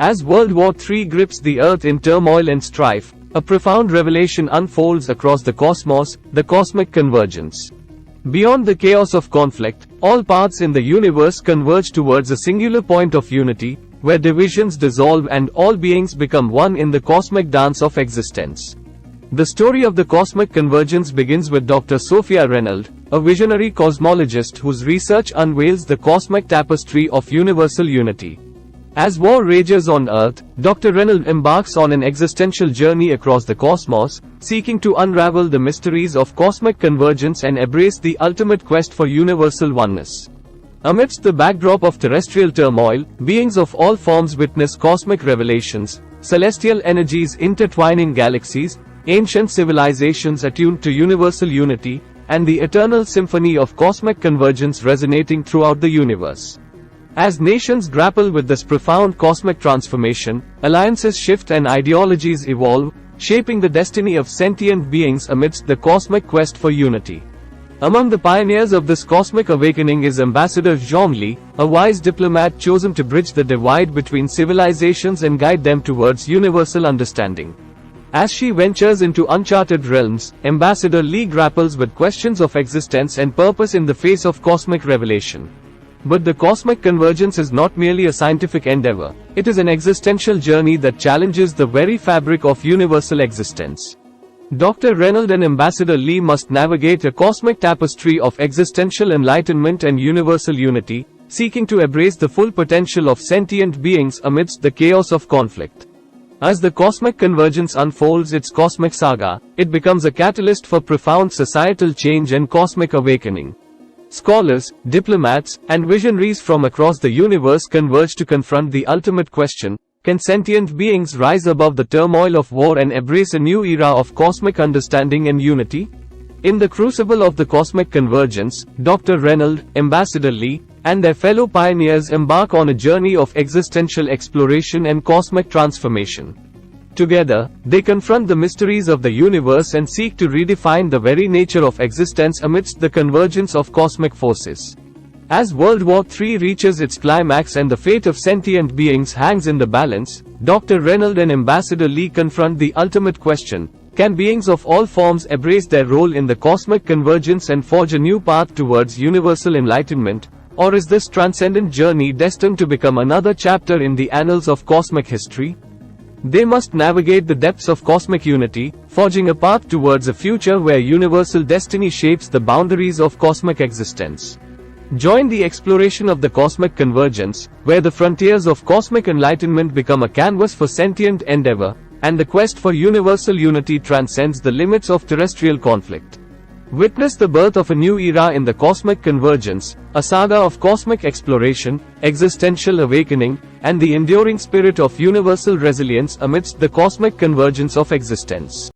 As World War III grips the Earth in turmoil and strife, a profound revelation unfolds across the cosmos, the cosmic convergence. Beyond the chaos of conflict, all paths in the universe converge towards a singular point of unity, where divisions dissolve and all beings become one in the cosmic dance of existence. The story of the cosmic convergence begins with Dr. Sophia Renald, a visionary cosmologist whose research unveils the cosmic tapestry of universal unity. As war rages on Earth, Dr. Renald embarks on an existential journey across the cosmos, seeking to unravel the mysteries of cosmic convergence and embrace the ultimate quest for universal oneness. Amidst the backdrop of terrestrial turmoil, beings of all forms witness cosmic revelations, celestial energies intertwining galaxies, ancient civilizations attuned to universal unity, and the eternal symphony of cosmic convergence resonating throughout the universe. As nations grapple with this profound cosmic transformation, alliances shift and ideologies evolve, shaping the destiny of sentient beings amidst the cosmic quest for unity. Among the pioneers of this cosmic awakening is Ambassador Zhongli, a wise diplomat chosen to bridge the divide between civilizations and guide them towards universal understanding. As she ventures into uncharted realms, Ambassador Li grapples with questions of existence and purpose in the face of cosmic revelation. But the cosmic convergence is not merely a scientific endeavor, it is an existential journey that challenges the very fabric of universal existence. Dr. Renald and Ambassador Li must navigate a cosmic tapestry of existential enlightenment and universal unity, seeking to embrace the full potential of sentient beings amidst the chaos of conflict. As the cosmic convergence unfolds its cosmic saga, it becomes a catalyst for profound societal change and cosmic awakening. Scholars, diplomats, and visionaries from across the universe converge to confront the ultimate question: can sentient beings rise above the turmoil of war and embrace a new era of cosmic understanding and unity? In the crucible of the cosmic convergence, Dr. Renald, Ambassador Li, and their fellow pioneers embark on a journey of existential exploration and cosmic transformation. Together, they confront the mysteries of the universe and seek to redefine the very nature of existence amidst the convergence of cosmic forces. As World War III reaches its climax and the fate of sentient beings hangs in the balance, Dr. Renald and Ambassador Li confront the ultimate question: can beings of all forms embrace their role in the cosmic convergence and forge a new path towards universal enlightenment, or is this transcendent journey destined to become another chapter in the annals of cosmic history? They must navigate the depths of cosmic unity, forging a path towards a future where universal destiny shapes the boundaries of cosmic existence. Join the exploration of the cosmic convergence, where the frontiers of cosmic enlightenment become a canvas for sentient endeavor, and the quest for universal unity transcends the limits of terrestrial conflict. Witness the birth of a new era in the cosmic convergence, a saga of cosmic exploration, existential awakening, and the enduring spirit of universal resilience amidst the cosmic convergence of existence.